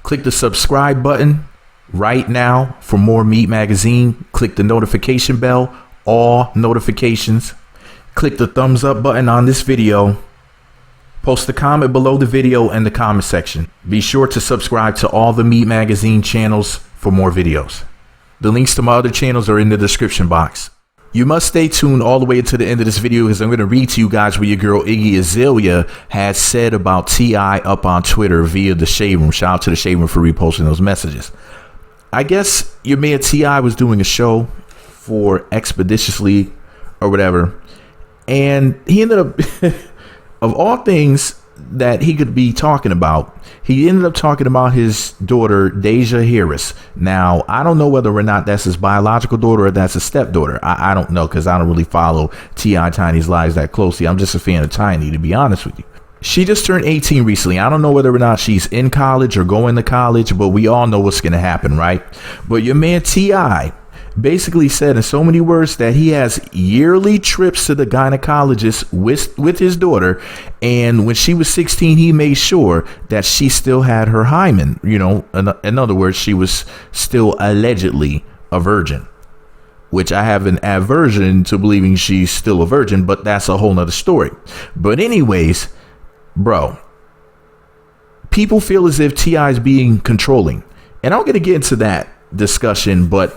Click the subscribe button right now for more Meat Magazine. Click the notification bell, all notifications. Click the thumbs up button on this video. Post a comment below the video in the comment section. Be sure to subscribe to all the Meat Magazine channels for more videos. The links to my other channels are in the description box. You must stay tuned all the way to the end of this video, because I'm going to read to you guys what your girl Iggy Azalea had said about T.I. up on Twitter via the Shade Room. Shout out to the Shade Room for reposting those messages. I guess your man T.I. was doing a show for Expeditiously or whatever, and he ended up of all things that he could be talking about, he ended up talking about his daughter, Deyjah Harris. Now, I don't know whether or not that's his biological daughter or that's his stepdaughter. I don't know, because I don't really follow T.I. Tiny's lives that closely. I'm just a fan of Tiny, to be honest with you. She just turned 18 recently. I don't know whether or not she's in college or going to college, but we all know what's going to happen, right? But your man T.I. basically said in so many words that he has yearly trips to the gynecologist with his daughter, and when she was 16 he made sure that she still had her hymen. You know, in other words, she was still allegedly a virgin, which I have an aversion to believing she's still a virgin, but that's a whole nother story. But anyways, bro, people feel as if T.I. is being controlling, and I'm gonna get into that discussion, but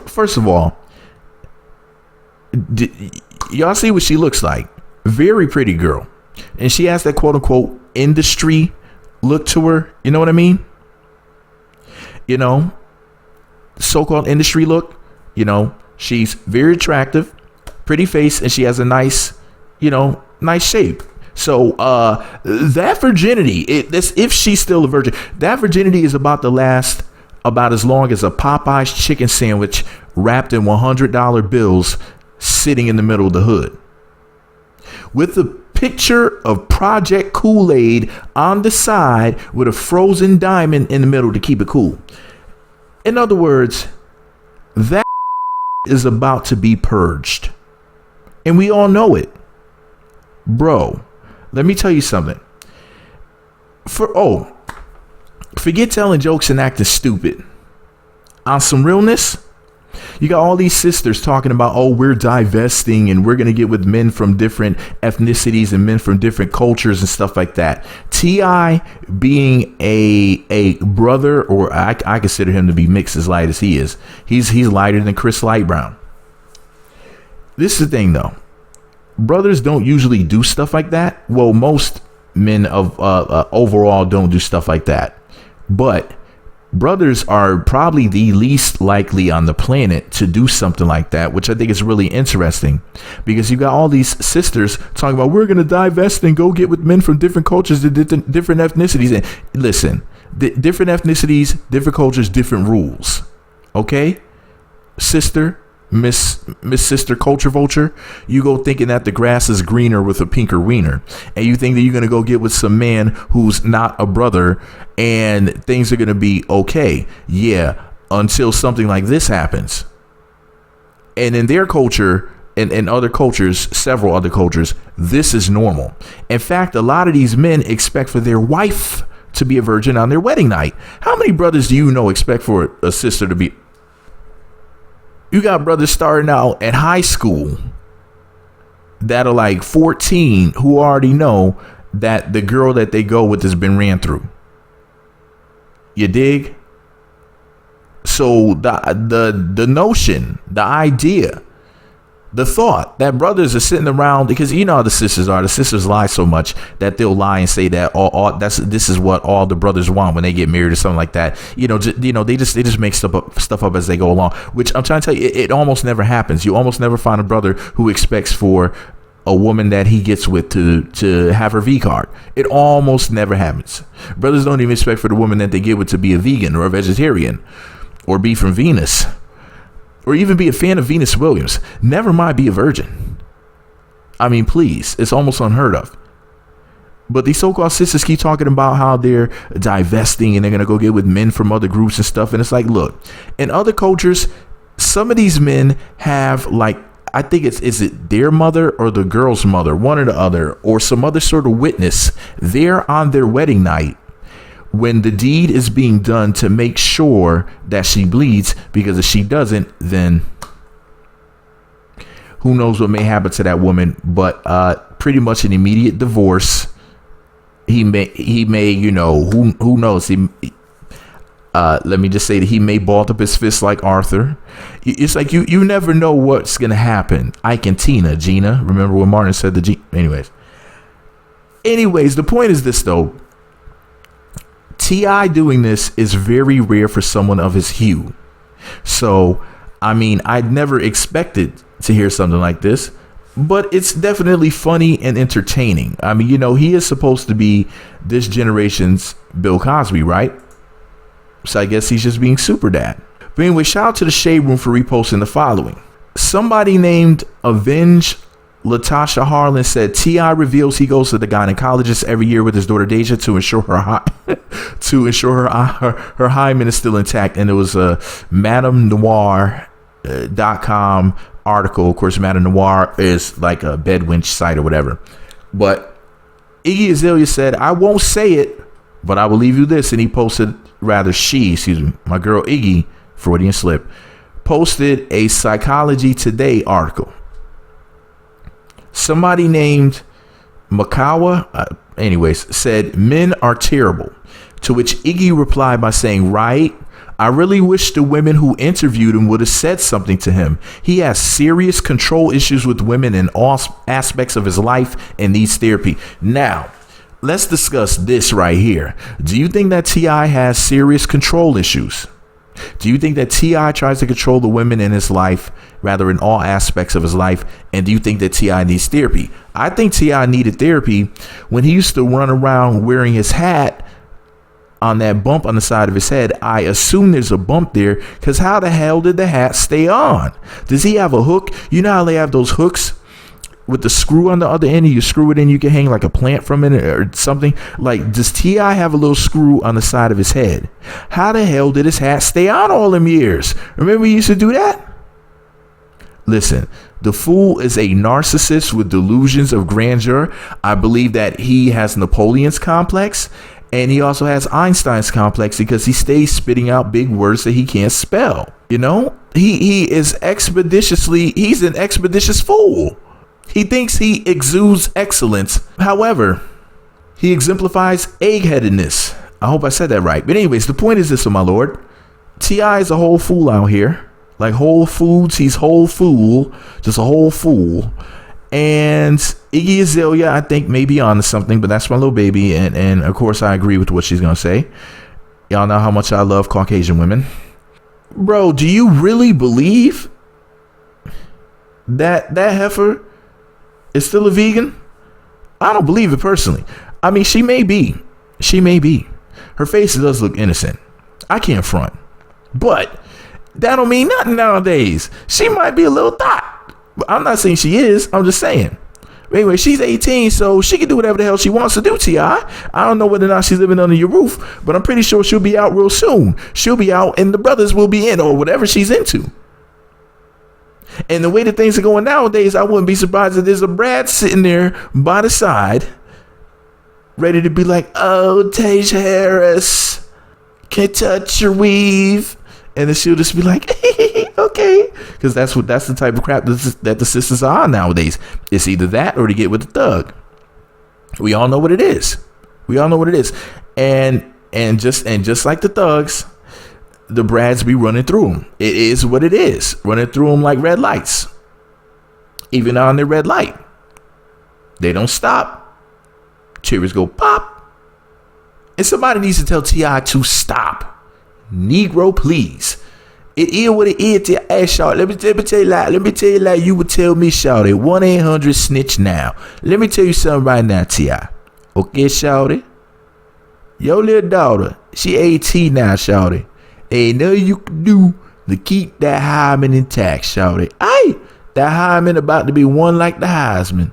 first of all, y'all see what she looks like? Very pretty girl, and she has that quote unquote industry look to her. You know what I mean? You know, so-called industry look. You know, she's very attractive, pretty face, and she has a nice, you know, nice shape. So that virginity, if she's still a virgin, that virginity is about to last about as long as a Popeye's chicken sandwich wrapped in $100 bills sitting in the middle of the hood, with a picture of Project Kool-Aid on the side with a frozen diamond in the middle to keep it cool. In other words, that is about to be purged, and we all know it. Bro, let me tell you something. Forget telling jokes and acting stupid. On some realness, you got all these sisters talking about, oh, we're divesting and we're going to get with men from different ethnicities and men from different cultures and stuff like that. T.I. being a brother, or I consider him to be mixed as light as he is. He's lighter than Chris Lightbrown. This is the thing, though. Brothers don't usually do stuff like that. Well, most men of overall don't do stuff like that. But brothers are probably the least likely on the planet to do something like that, which I think is really interesting, because you got all these sisters talking about, we're going to divest and go get with men from different cultures and different ethnicities. And listen, different ethnicities, different cultures, different rules. Okay, sister, Miss Sister Culture Vulture, you go thinking that the grass is greener with a pinker wiener, and you think that you're gonna go get with some man who's not a brother and things are gonna be okay. Yeah, until something like this happens. And in their culture and other cultures, several other cultures, this is normal. In fact, a lot of these men expect for their wife to be a virgin on their wedding night. How many brothers do you know expect for a sister to be? You got brothers starting out at high school that are like 14 who already know that the girl that they go with has been ran through. You dig? So the notion, the idea, the thought that brothers are sitting around, because you know how the sisters are. The sisters lie so much that they'll lie and say that this is what all the brothers want when they get married or something like that. They just make stuff up as they go along. Which I'm trying to tell you, it almost never happens. You almost never find a brother who expects for a woman that he gets with to have her V card. It almost never happens. Brothers don't even expect for the woman that they get with to be a vegan or a vegetarian or be from Venus, or even be a fan of Venus Williams. Never mind be a virgin. I mean, please, it's almost unheard of. But these so-called sisters keep talking about how they're divesting and they're going to go get with men from other groups and stuff. And it's like, look, in other cultures, some of these men have, like, I think is it their mother or the girl's mother, one or the other, or some other sort of witness there on their wedding night when the deed is being done to make sure that she bleeds, because if she doesn't, then who knows what may happen to that woman. But pretty much an immediate divorce. He may, you know, who knows? Let me just say that he may ball up his fist like Arthur. It's like you never know what's gonna happen. Ike and Gina. Remember when Martin said the G? Anyways, the point is this though. T.I. doing this is very rare for someone of his hue. So, I mean, I'd never expected to hear something like this, but it's definitely funny and entertaining. I mean, you know, he is supposed to be this generation's Bill Cosby, right? So I guess he's just being super dad. But anyway, shout out to the Shade Room for reposting the following. Somebody named Avenge Latasha Harlan said T.I. reveals he goes to the gynecologist every year with his daughter Deyjah to ensure her hymen is still intact. And it was a MadameNoir.com article. Of course, Madame Noir is like a bedwinch site or whatever. But Iggy Azalea said, I won't say it, but I will leave you this. And he posted, my girl Iggy, Freudian slip, posted a Psychology Today article. Somebody named Makawa, said men are terrible, to which Iggy replied by saying, right, I really wish the women who interviewed him would have said something to him. He has serious control issues with women in all aspects of his life and needs therapy. Now, let's discuss this right here. Do you think that T.I. has serious control issues? Do you think that T.I. tries to control the women in his life, rather in all aspects of his life? And do you think that T.I. needs therapy? I think T.I. needed therapy when he used to run around wearing his hat on that bump on the side of his head. I assume there's a bump there, because how the hell did the hat stay on? Does he have a hook? You know how they have those hooks with the screw on the other end, and you screw it in, you can hang like a plant from it or something. Like, does T.I. have a little screw on the side of his head? How the hell did his hat stay on all them years? Remember he used to do that? Listen, the fool is a narcissist with delusions of grandeur. I believe that he has Napoleon's complex, and he also has Einstein's complex, because he stays spitting out big words that he can't spell. You know, he's an expeditious fool. He thinks he exudes excellence. However, he exemplifies eggheadedness. I hope I said that right. But anyways, the point is this, my lord. T.I. is a whole fool out here. Like Whole Foods, he's whole fool. Just a whole fool. And Iggy Azalea, I think, may be onto something, but that's my little baby. And of course, I agree with what she's going to say. Y'all know how much I love Caucasian women. Bro, do you really believe that heifer is still a vegan? I don't believe it personally. I mean, she may be. Her face does look innocent. I can't front. But that don't mean nothing nowadays. She might be a little thought. But I'm not saying she is. I'm just saying. But anyway, she's 18, so she can do whatever the hell she wants to do, T.I. I don't know whether or not she's living under your roof, but I'm pretty sure she'll be out real soon. She'll be out and the brothers will be in, or whatever she's into. And the way that things are going nowadays, I wouldn't be surprised if there's a Brad sitting there by the side, ready to be like, oh, Deyjah Harris, can't touch your weave. And then she'll just be like, okay. Because that's the type of crap that the sisters are on nowadays. It's either that or to get with the thug. We all know what it is. And just like the thugs, the Brads be running through them. It is what it is. Running through them like red lights. Even on their red light, they don't stop. Cherries go pop. And somebody needs to tell T.I. to stop. Negro, please. It is what it is to your ass, y'all. Let me tell you like you would tell me, shawty. 1-800-SNITCH now. Let me tell you something right now, T.I. Okay, shawty? Your little daughter, she 18 now, shawty. Ain't nothing you can do to keep that hymen intact, shawty. Aye, that hymen about to be one like the Heisman.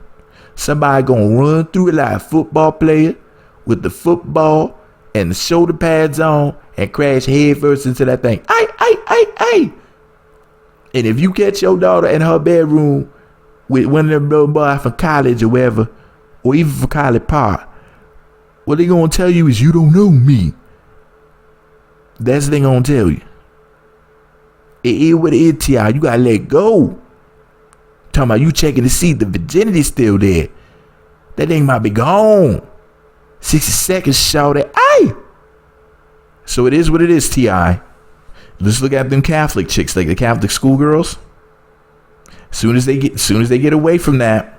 Somebody gonna run through it like a football player with the football and the shoulder pads on and crash headfirst into that thing. Aye. And if you catch your daughter in her bedroom with one of them little boys from college or wherever, or even from College Park, what they gonna tell you is you don't know me. That's the thing I'm gonna tell you. It is what it is, T.I. You gotta let go. Talking about you checking to see the virginity's still there. That thing might be gone. 60 seconds, shout it. Aye. So it is what it is, T.I. Let's look at them Catholic chicks, like the Catholic schoolgirls. As soon as they get away from that,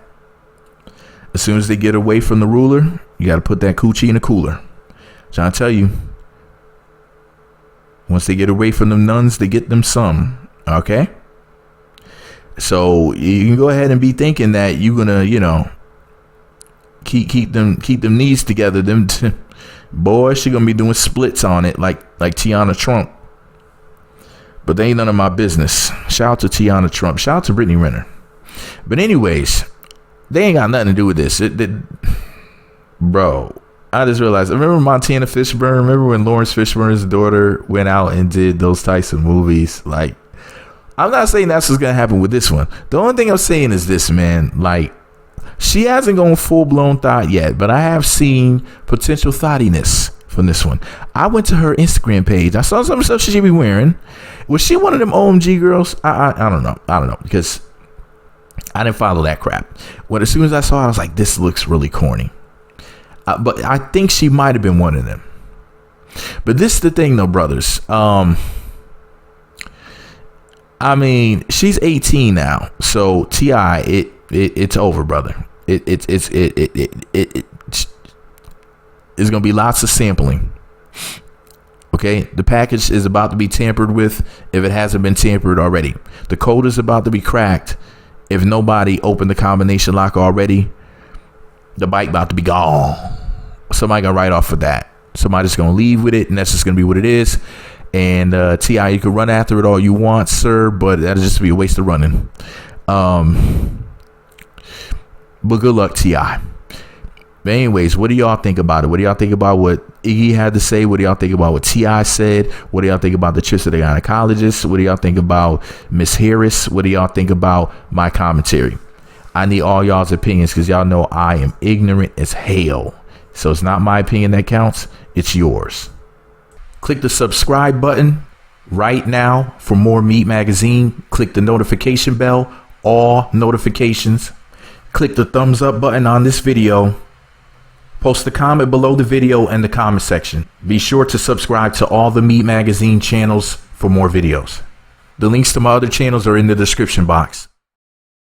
as soon as they get away from the ruler, you got to put that coochie in a cooler. Trying to tell you, once they get away from them nuns, they get them some. Okay. So you can go ahead and be thinking that you're gonna, keep them knees together. Boy, she gonna be doing splits on it like Tiana Trump. But they ain't none of my business. Shout out to Tiana Trump. Shout out to Brittany Renner. But anyways, they ain't got nothing to do with this. Bro, I just realized. Remember Montana Fishburne? Remember when Lawrence Fishburne's daughter went out and did those types of movies? Like, I'm not saying that's what's gonna happen with this one. The only thing I'm saying is this, man. Like, she hasn't gone full blown thought yet, but I have seen potential thottiness from this one. I went to her Instagram page. I saw some stuff she be wearing. Was she one of them OMG girls? I don't know. I don't know, because I didn't follow that crap. As soon as I saw it, I was like, this looks really corny. But I think she might have been one of them. But this is the thing, though, brothers. I mean, she's 18 now, so T.I. It's over, brother. It's gonna be lots of sampling. Okay, the package is about to be tampered with if it hasn't been tampered already. The code is about to be cracked if nobody opened the combination lock already. The bike about to be gone. Somebody gonna write off for that. Somebody's gonna leave with it, and that's just gonna be what it is. And T.I., you can run after it all you want, sir, but that'll just be a waste of running. But good luck, T.I. But anyways, what do y'all think about it? What do y'all think about what Iggy had to say? What do y'all think about what T.I. said? What do y'all think about the trips to the gynecologist? What do y'all think about Miss Harris? What do y'all think about my commentary? I need all y'all's opinions, because y'all know I am ignorant as hell. So it's not my opinion that counts. It's yours. Click the subscribe button right now for more Meat Magazine. Click the notification bell, all notifications. Click the thumbs up button on this video. Post a comment below the video in the comment section. Be sure to subscribe to all the Meat Magazine channels for more videos. The links to my other channels are in the description box.